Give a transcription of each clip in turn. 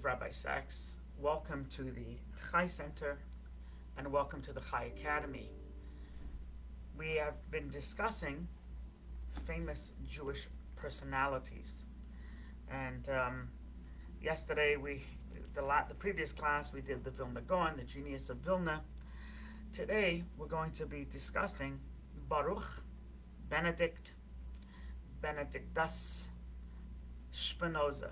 is Rabbi Sachs. Welcome to the Chai Center and welcome to the Chai Academy. We have been discussing famous Jewish personalities. And yesterday, the previous class, we did the Vilna Gaon, the genius of Vilna. Today, we're going to be discussing Baruch, Benedict, Benedictus, Spinoza.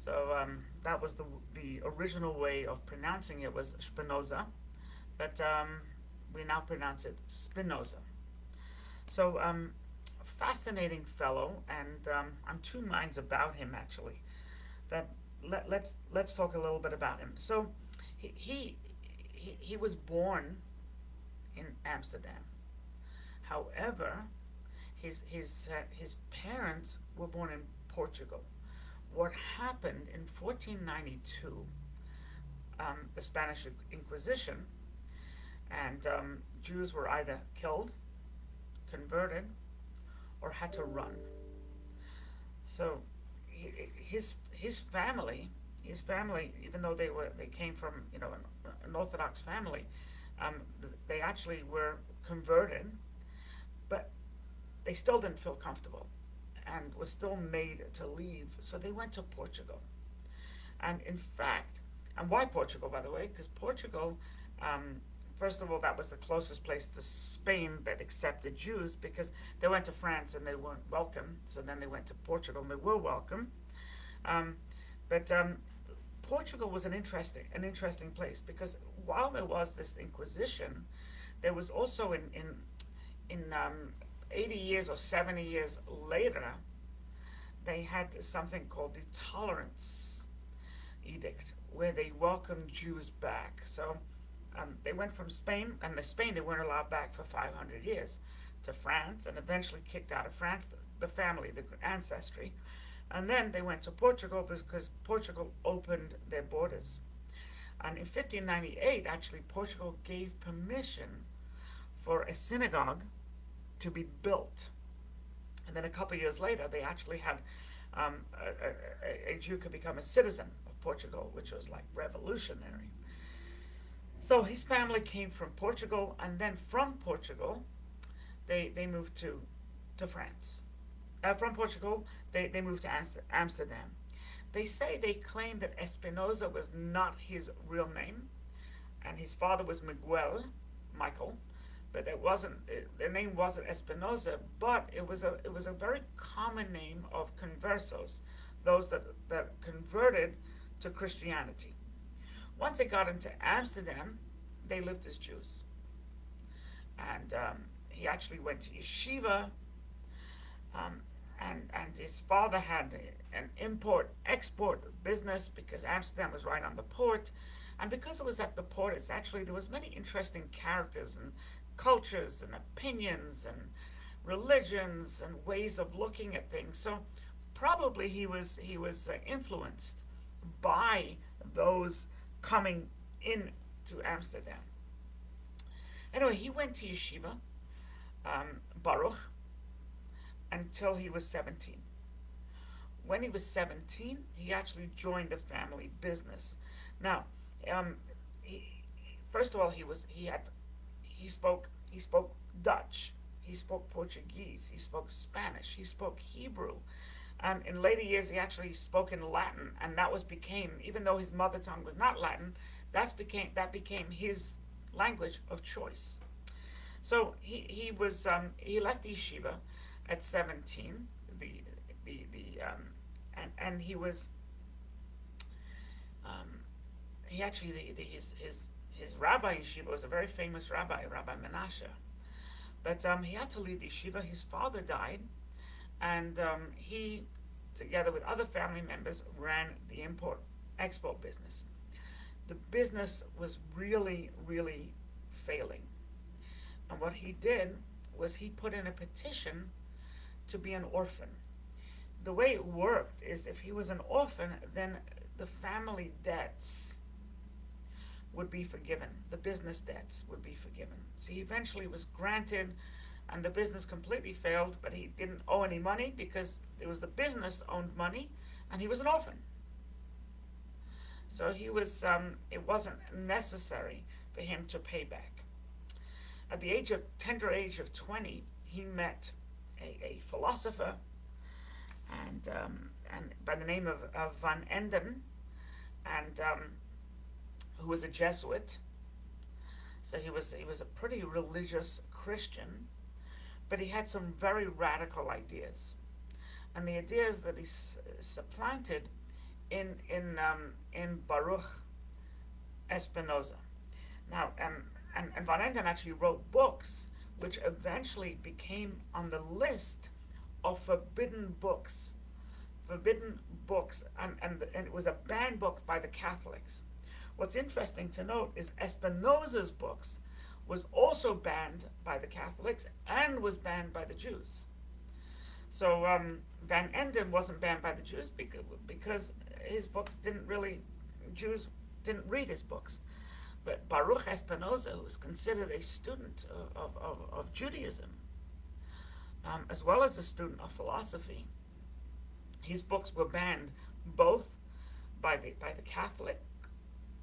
So that was the original way of pronouncing it was Spinoza, but we now pronounce it Spinoza. So fascinating fellow, and I'm two minds about him actually. But let's talk a little bit about him. So he was born in Amsterdam. However, his parents were born in Portugal. What happened in 1492, the Spanish Inquisition, and Jews were either killed, converted, or had to run. So his family, even though they came from an Orthodox family, they actually were converted, but they still didn't feel comfortable and was still made to leave. So they went to Portugal. And in fact, and why Portugal, by the way? Because Portugal, first of all, that was the closest place to Spain that accepted Jews, because they went to France and they weren't welcome. So then they went to Portugal and they were welcome. But Portugal was an interesting place, because while there was this Inquisition, there was also in 80 years or 70 years later, they had something called the Tolerance Edict, where they welcomed Jews back. So they went from Spain, and Spain they weren't allowed back for 500 years, to France, and eventually kicked out of France the family, the ancestry. And then they went to Portugal because Portugal opened their borders. And in 1598, actually, Portugal gave permission for a synagogue to be built. And then a couple of years later, they actually had a Jew could become a citizen of Portugal, which was like revolutionary. So his family came from Portugal, and then from Portugal, they moved to France. From Portugal, they moved to Amsterdam. They claim that Spinoza was not his real name, and his father was Michael, but their name wasn't Spinoza, but it was a very common name of conversos, those that converted to Christianity. Once they got into Amsterdam, they lived as Jews, and he actually went to yeshiva. And his father had an import-export business, because Amsterdam was right on the port, and because it was at the port, there was many interesting characters and cultures and opinions and religions and ways of looking at things. So probably he was influenced by those coming in to Amsterdam. Anyway, he went to yeshiva, Baruch, until he was 17. When he was 17, he actually joined the family business. Now, first of all, he spoke Dutch, he spoke Portuguese, he spoke Spanish, he spoke Hebrew, and in later years he actually spoke in Latin, and became, even though his mother tongue was not Latin, that became his language of choice. So he left yeshiva at 17, and he was his rabbi yeshiva was a very famous rabbi, Rabbi Menashe. But he had to leave the yeshiva. His father died, and he, together with other family members, ran the import-export business. The business was really, really failing. And what he did was he put in a petition to be an orphan. The way it worked is, if he was an orphan, then the family debts would be forgiven. The business debts would be forgiven. So he eventually was granted, and the business completely failed, but he didn't owe any money because it was the business owned money, and he was an orphan. So he was. It wasn't necessary for him to pay back. At the tender age of 20, he met a philosopher, and by the name of Van Enden, and who was a Jesuit. So he was a pretty religious Christian, but he had some very radical ideas, and the ideas that he supplanted in Baruch Spinoza. Now, and Van Enden actually wrote books which eventually became on the list of forbidden books, and it was a banned book by the Catholics. What's interesting to note is Spinoza's books was also banned by the Catholics and was banned by the Jews. So Van Enden wasn't banned by the Jews because his books Jews didn't read his books. But Baruch Spinoza, who was considered a student of Judaism, as well as a student of philosophy, his books were banned both by the Catholic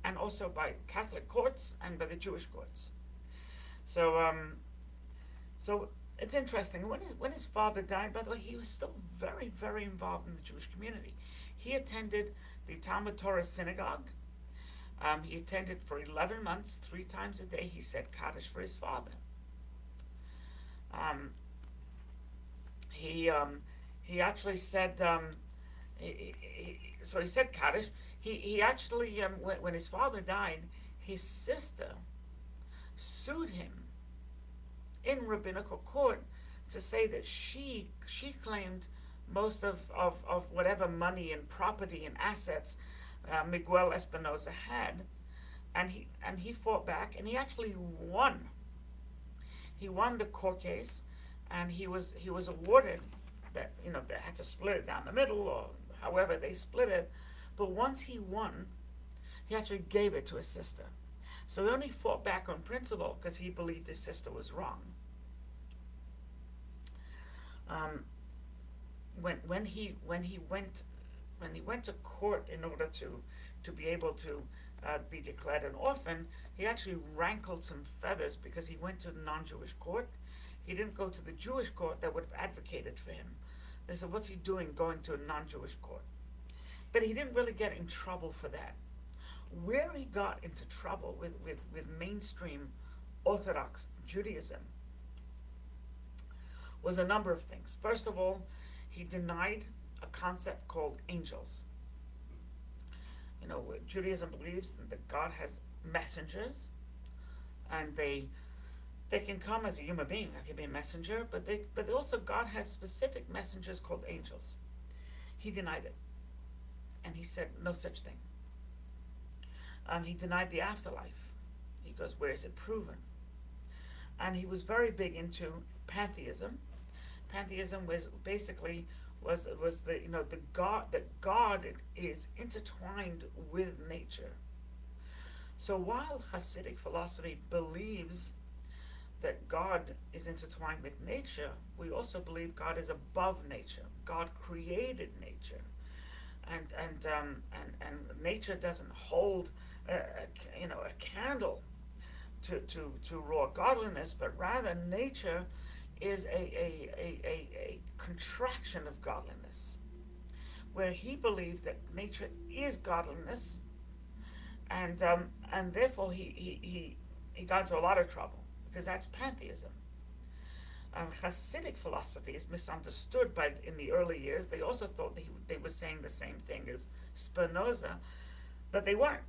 and also by Catholic courts and by the Jewish courts. So it's interesting. When his father died, by the way, he was still very, very involved in the Jewish community. He attended the Talmud Torah synagogue. He attended for 11 months, 3 times a day. He said Kaddish for his father. He actually said, so he said Kaddish. He actually, when his father died, his sister sued him in rabbinical court to say that she claimed most of whatever money and property and assets Miguel Espinosa had, and he fought back, and he actually won. He won the court case, and he was awarded that, they had to split it down the middle, or however they split it. But once he won, he actually gave it to his sister. So he only fought back on principle because he believed his sister was wrong. When he went to court in order to be able to be declared an orphan, he actually rankled some feathers because he went to a non-Jewish court. He didn't go to the Jewish court that would have advocated for him. They said, what's he doing going to a non-Jewish court? But he didn't really get in trouble for that. Where he got into trouble with mainstream Orthodox Judaism was a number of things. First of all, he denied a concept called angels. Judaism believes that God has messengers, and they can come as a human being. That can be a messenger, but also God has specific messengers called angels. He denied it, and he said no such thing. He denied the afterlife. He goes, where is it proven? And he was very big into pantheism. Pantheism was basically was the the God, that God is intertwined with nature. So while Hasidic philosophy believes that God is intertwined with nature, we also believe God is above nature. God created nature, and nature doesn't hold a candle to raw godliness, but rather nature is a contraction of godliness, where he believed that nature is godliness, and therefore he got into a lot of trouble because that's pantheism. Hasidic philosophy is misunderstood in the early years. They also thought that they were saying the same thing as Spinoza, but they weren't.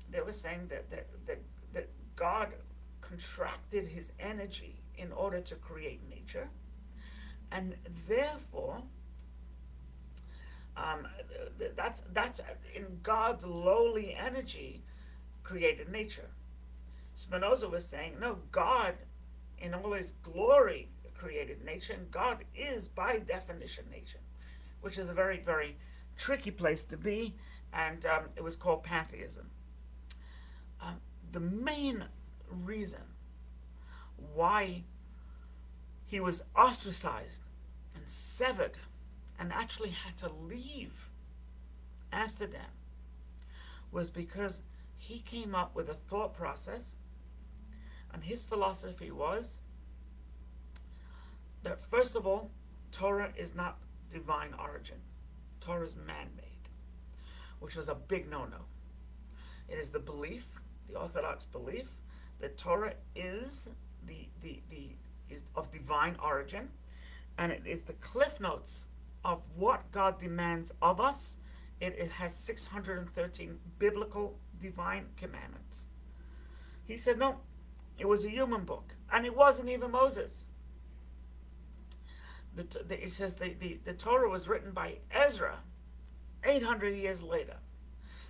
They were saying that God contracted his energy in order to create nature, and therefore that's in God's lowly energy created nature. Spinoza was saying, no, God in all his glory created nature, and God is by definition nature, which is a very, very tricky place to be, and it was called pantheism. The main reason why he was ostracized and severed and actually had to leave Amsterdam was because he came up with a thought process, and his philosophy was that, first of all, Torah is not divine origin. Torah is man-made, which was a big no-no. It is the belief, the Orthodox belief, that Torah is is of divine origin, and it is the cliff notes of what God demands of us. It has 613 biblical divine commandments. He said no, it was a human book, and it wasn't even Moses. It says the Torah was written by Ezra 800 years later.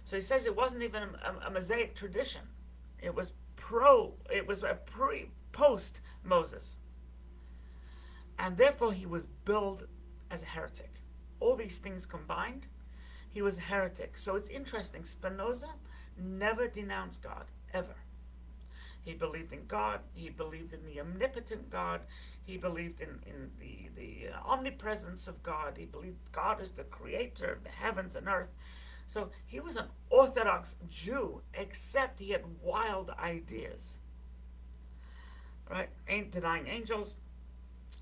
So he says it wasn't even a Mosaic tradition. It was post Moses. And therefore he was billed as a heretic. All these things combined, he was a heretic. So it's interesting, Spinoza never denounced God, ever. He believed in God, he believed in the omnipotent God, he believed in the omnipresence of God, he believed God is the creator of the heavens and earth. So he was an Orthodox Jew, except he had wild ideas. Right? Denying angels,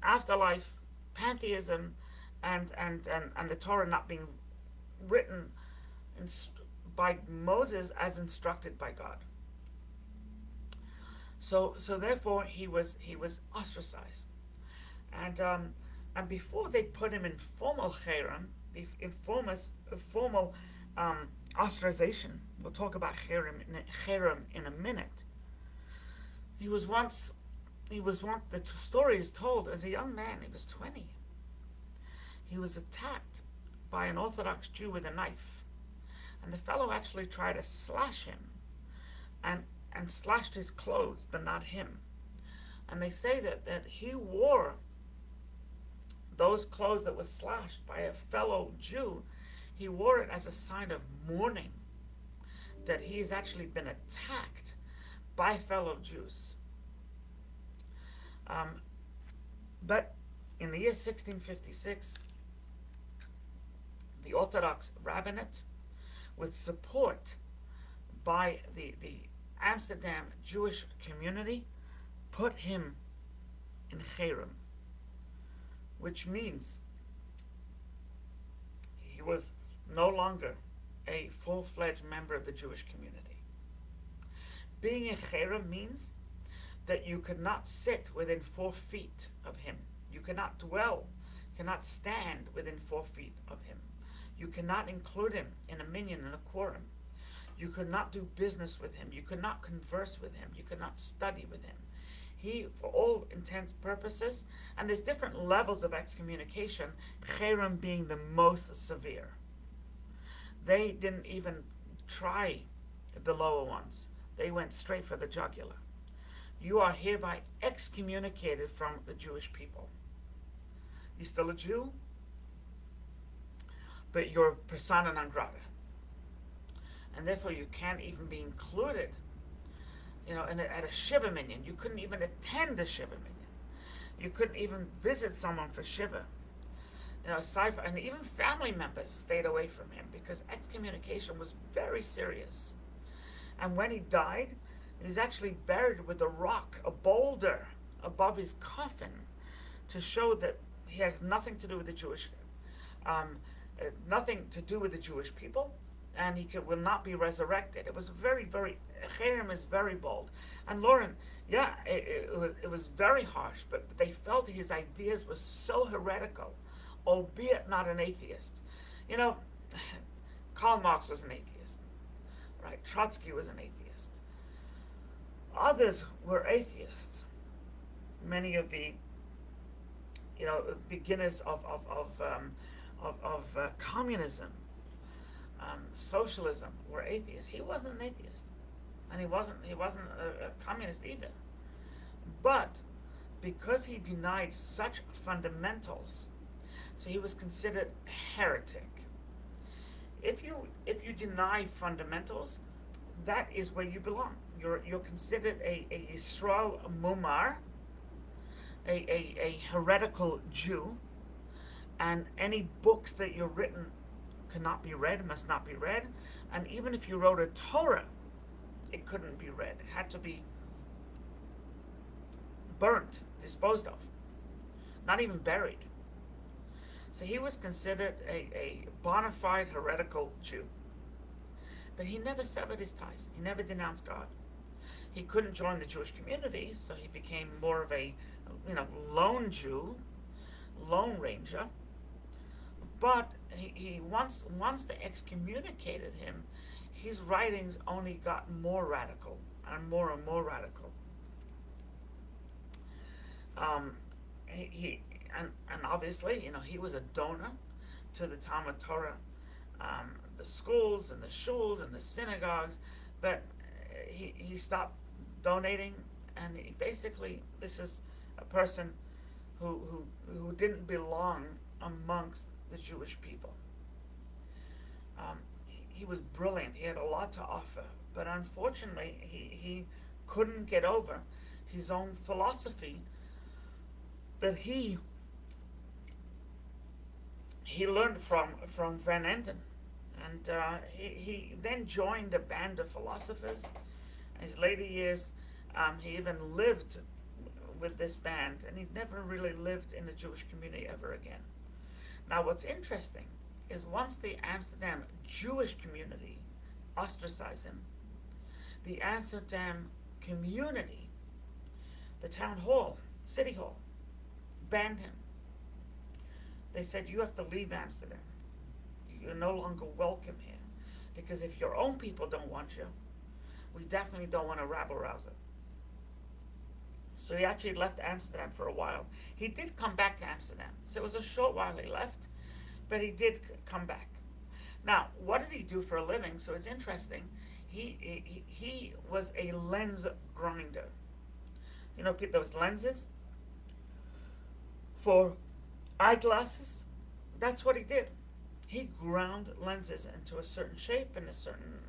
afterlife, pantheism, and the Torah not being written by Moses as instructed by God. So therefore he was ostracized, and before they put him in formal cherem, in formal ostracization. We'll talk about cherem in a minute. The story is told as a young man. He was 20. He was attacked by an Orthodox Jew with a knife, and the fellow actually tried to slash him, and slashed his clothes, but not him. And they say that he wore those clothes that were slashed by a fellow Jew. He wore it as a sign of mourning that he's actually been attacked by fellow Jews. But in the year 1656, the Orthodox rabbinate, with support by the Amsterdam Jewish community, put him in cherem, which means he was no longer a full-fledged member of the Jewish community. Being in cherem means that you could not sit within 4 feet of him. You cannot cannot stand within 4 feet of him. You cannot include him in a minyan and a quorum. You could not do business with him. You could not converse with him. You could not study with him. He, for all intents purposes, and there's different levels of excommunication, cherem being the most severe. They didn't even try the lower ones. They went straight for the jugular. You are hereby excommunicated from the Jewish people. You're still a Jew, but you're persona non grata. And therefore you can't even be included, at a Shiva Minion. You couldn't even attend a Shiva Minion. You couldn't even visit someone for Shiva. And even family members stayed away from him because excommunication was very serious. And when he died, he was actually buried with a rock, a boulder, above his coffin, to show that he has nothing to do with the Jewish, nothing to do with the Jewish people, and will not be resurrected. It was very, very, cherem is very bold. And Lauren, yeah, it was very harsh, but they felt his ideas were so heretical, albeit not an atheist. Karl Marx was an atheist, right? Trotsky was an atheist. Others were atheists. Many of the, beginners of communism, socialism were atheists. He wasn't an atheist, and he wasn't a communist either. But because he denied such fundamentals, so he was considered a heretic. If you deny fundamentals, that is where you belong. You're considered a Yisrael Mumar, a heretical Jew, and any books that you're written cannot be read, must not be read. And even if you wrote a Torah, it couldn't be read. It had to be burnt, disposed of, not even buried. So he was considered a bona fide heretical Jew. But he never severed his ties. He never denounced God. He couldn't join the Jewish community, so he became more of a, lone Jew, lone ranger. But he once they excommunicated him, his writings only got more radical and more radical. And obviously, he was a donor to the Talmud Torah, the schools and the shuls and the synagogues, but he stopped donating, and this is a person who didn't belong amongst the Jewish people. He was brilliant. He had a lot to offer, but unfortunately, he couldn't get over his own philosophy that he learned from Van Enden. And he then joined a band of philosophers. In his later years, he even lived with this band, and he never really lived in the Jewish community ever again. Now, what's interesting is once the Amsterdam Jewish community ostracized him, the Amsterdam community, the town hall, city hall, banned him. They said, you have to leave Amsterdam. You're no longer welcome here. Because if your own people don't want you, we definitely don't want a rabble-rouser. So he actually left Amsterdam for a while. He did come back to Amsterdam. So it was a short while he left, but he did come back. Now, what did he do for a living? So it's interesting. He was a lens grinder. Those lenses for eyeglasses? That's what he did. He ground lenses into a certain shape and a certain,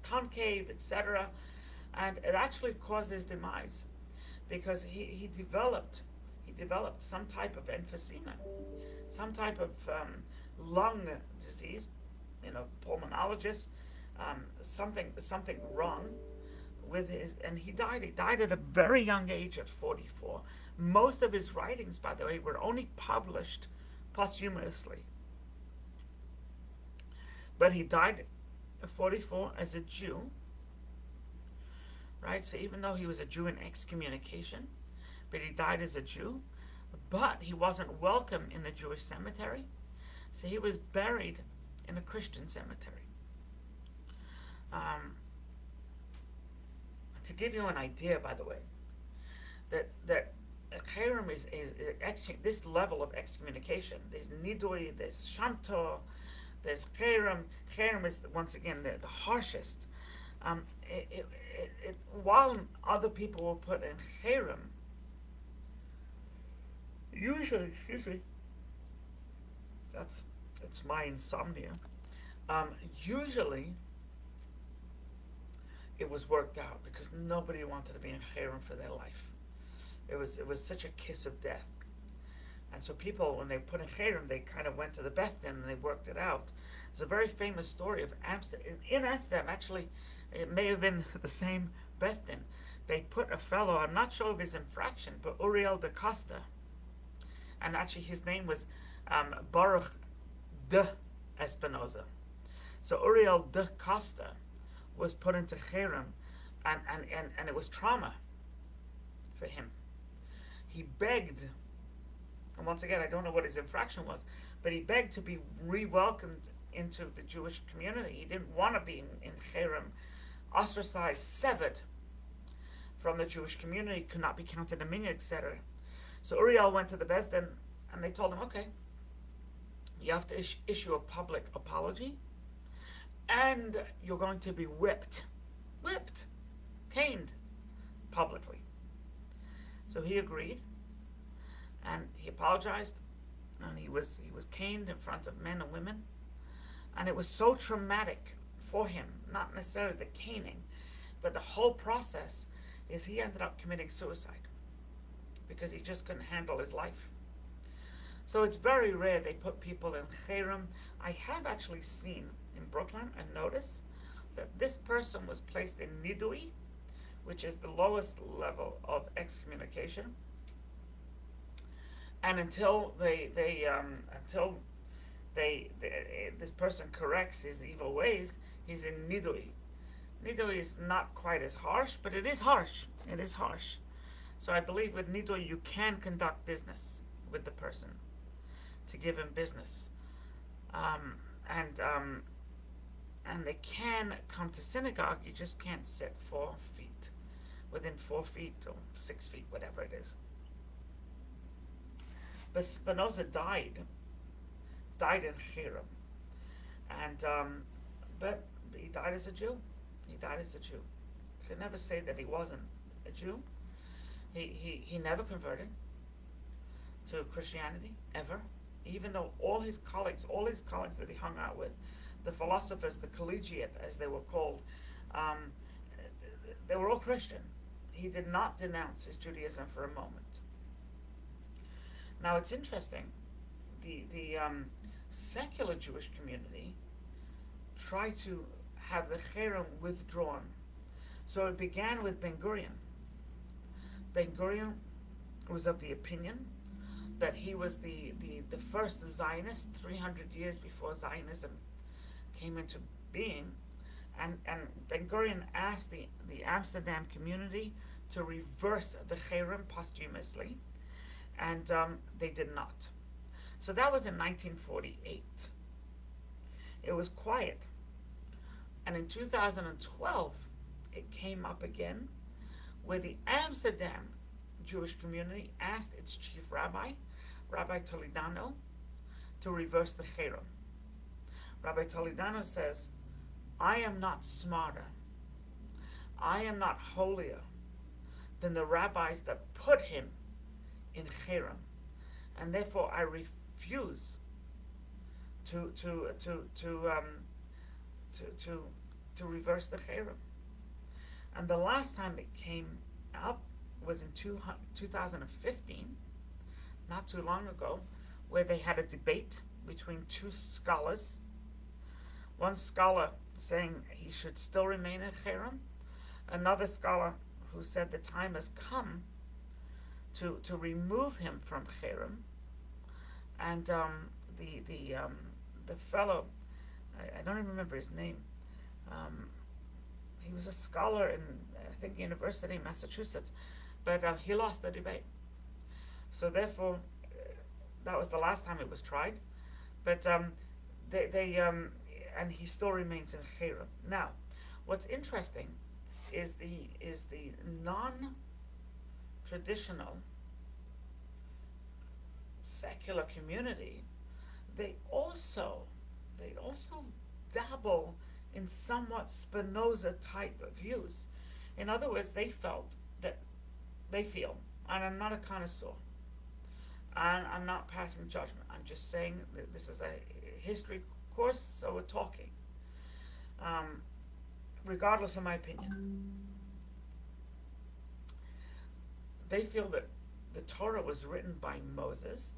concave, etc. And it actually caused his demise because he developed some type of emphysema, some type of lung disease, pulmonologist, something wrong with his, and he died. He died at a very young age, at 44. Most of his writings, by the way, were only published posthumously. But he died at 44 as a Jew, right? So even though he was a Jew in excommunication, but he died as a Jew, but he wasn't welcome in the Jewish cemetery, so he was buried in a Christian cemetery. To give you an idea, by the way, that Cherem is this level of excommunication. There's Nidui, there's Shamtor, there's Cherem. Cherem is, once again, the harshest. While other people were put in Cherem, usually, that's my insomnia. Usually, it was worked out because nobody wanted to be in Cherem for their life. It was such a kiss of death. And so people, when they put in Cherem, they kind of went to the Beth Din and they worked it out. There's a very famous story of Amsterdam. In Amsterdam, actually, it may have been the same Beth Din. They put a fellow, I'm not sure of his infraction, but Uriel de Costa. And actually his name was Baruch de Spinoza. So Uriel de Costa was put into Cherem, and it was trauma for him. He begged, and once again, I don't know what his infraction was, but he begged to be re-welcomed into the Jewish community. He didn't want to be in Cherem, ostracized, severed from the Jewish community, could not be counted a minion, etc. So Uriel went to the Beis Din, and they told him, okay, you have to issue a public apology, and you're going to be whipped, caned publicly. So he agreed, and he apologized, and he was caned in front of men and women, and it was so traumatic for him, not necessarily the caning, but the whole process is he ended up committing suicide because he just couldn't handle his life. So it's very rare they put people in Cherem. I have actually seen in Brooklyn, and notice that this person was placed in nidui, which is the lowest level of excommunication. And until this person corrects his evil ways, he's in nidui. Nidui is not quite as harsh, but it is harsh. It is harsh. So I believe with nidui you can conduct business with the person to give him business, and they can come to synagogue. You just can't sit 4 feet, within 4 feet or 6 feet, whatever it is. But Spinoza died in Cherem, and but he died as a Jew. He died as a Jew. You could never say that he wasn't a Jew. He never converted to Christianity ever, even though all his colleagues that he hung out with, the philosophers, the collegiate as they were called, they were all Christian. He did not denounce his Judaism for a moment. Now it's interesting, the secular Jewish community tried to have the Cherem withdrawn. So it began with Ben Gurion. Ben Gurion was of the opinion that he was the first Zionist 300 years before Zionism came into being. And Ben Gurion asked the Amsterdam community to reverse the Cherem posthumously, and they did not. So that was in 1948. It was quiet. And in 2012, it came up again, where the Amsterdam Jewish community asked its chief rabbi, Rabbi Toledano, to reverse the Cherem. Rabbi Toledano says, I am not smarter, I am not holier than the rabbis that put him in Cherem, and therefore I refuse to reverse the Cherem. And the last time it came up was in 2015, not too long ago, where they had a debate between two scholars. One scholar saying he should still remain in Cherem, another scholar who said the time has come to remove him from Cherem. And the fellow, I don't even remember his name. He was a scholar in, I think, University of Massachusetts, but he lost the debate. So therefore, that was the last time it was tried. But and he still remains in Cherem. Now, what's interesting is the non-traditional secular community. They also dabble in somewhat Spinoza type of views. In other words, they feel, and I'm not a connoisseur, and I'm not passing judgment, I'm just saying that this is a history course, so we're talking, regardless of my opinion. They feel that the Torah was written by Moses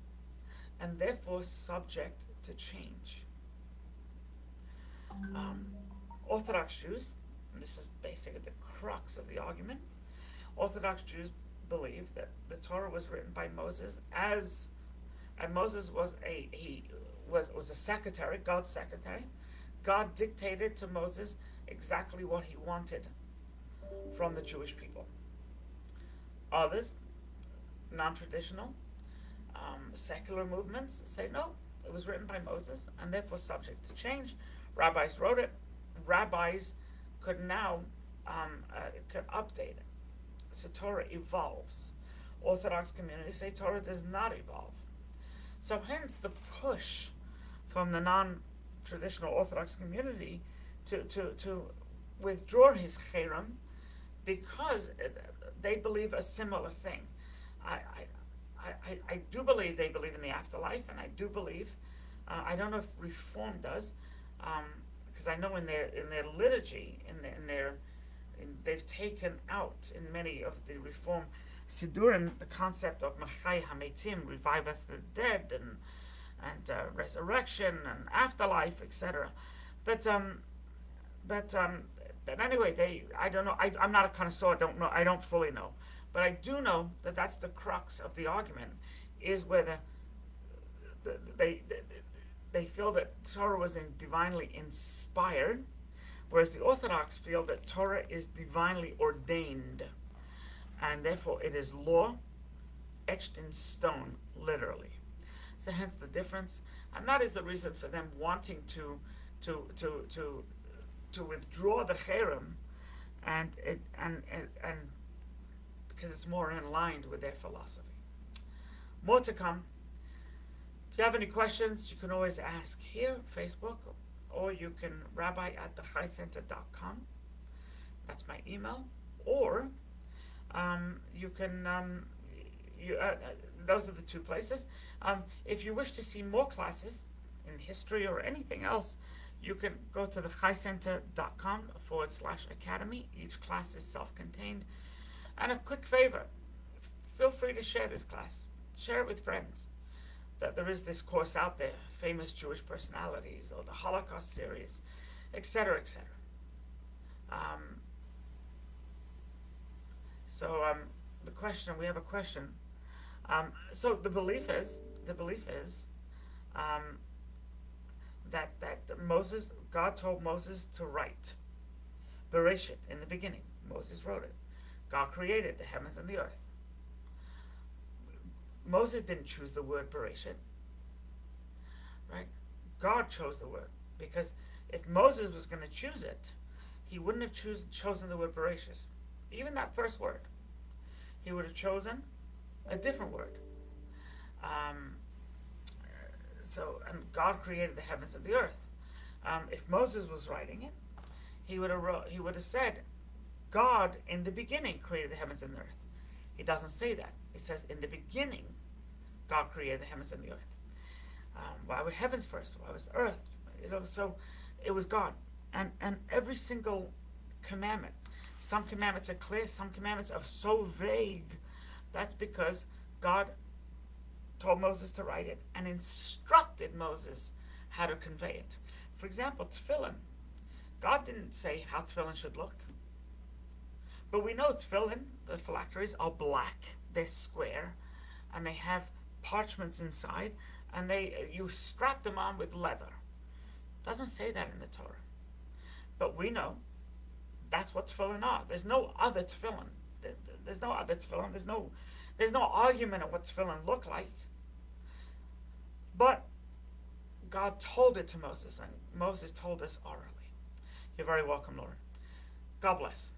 and therefore subject to change. Orthodox Jews, and this is basically the crux of the argument, Orthodox Jews believe that the Torah was written by Moses and Moses was a secretary, God's secretary. God dictated to Moses exactly what he wanted from the Jewish people. Others, non-traditional, secular movements say no, it was written by Moses and therefore subject to change. Rabbis wrote it. Rabbis could now could update it. So Torah evolves. Orthodox communities say Torah does not evolve. So hence the push from the non-traditional Orthodox community to withdraw his Cherem, because they believe a similar thing. I do believe they believe in the afterlife, and I do believe, I don't know if Reform does, because I know in their liturgy, they've taken out in many of the Reform Sidurim the concept of Machai Hametim, reviveth the dead, and resurrection and afterlife, etc. But but um, but anyway, I don't know. I'm not a connoisseur. I don't know. I don't fully know, but I do know that that's the crux of the argument, is whether they feel that Torah was divinely inspired, whereas the Orthodox feel that Torah is divinely ordained, and therefore it is law etched in stone, literally. So hence the difference, and that is the reason for them wanting to withdraw the cherem, and because it's more in line with their philosophy. More to come. If you have any questions, you can always ask here, Facebook, or you can rabbi@thechaicenter.com. That's my email. Or you can, those are the two places. If you wish to see more classes in history or anything else, you can go to thechaicenter.com/academy. Each class is self-contained. And a quick favor, feel free to share this class. Share it with friends. That there is this course out there, famous Jewish personalities, or the Holocaust series, etc., etc. The question, we have a question. So the belief is that Moses, God told Moses to write Bereshit in the beginning. Moses wrote it. God created the heavens and the earth. Moses didn't choose the word Bereshit, right? God chose the word, because if Moses was going to choose it, he wouldn't have chosen the word Bereshit, even that first word. He would have chosen a different word. And God created the heavens and the earth. If Moses was writing it, he would have said, God in the beginning created the heavens and the earth. He doesn't say that. It says in the beginning, God created the heavens and the earth. Why were heavens first? Why was earth? So it was God. And every single commandment, some commandments are clear, some commandments are so vague. That's because God told Moses to write it and instructed Moses how to convey it. For example, tefillin. God didn't say how tefillin should look. But we know tefillin, the phylacteries, are black, they're square, and they have parchments inside, and you strap them on with leather. Doesn't say that in the Torah. But we know that's what tefillin are. There's no other tefillin. There's no other tefillin. There's no argument of what tefillin look like. But God told it to Moses, and Moses told us orally. You're very welcome, Lord. God bless.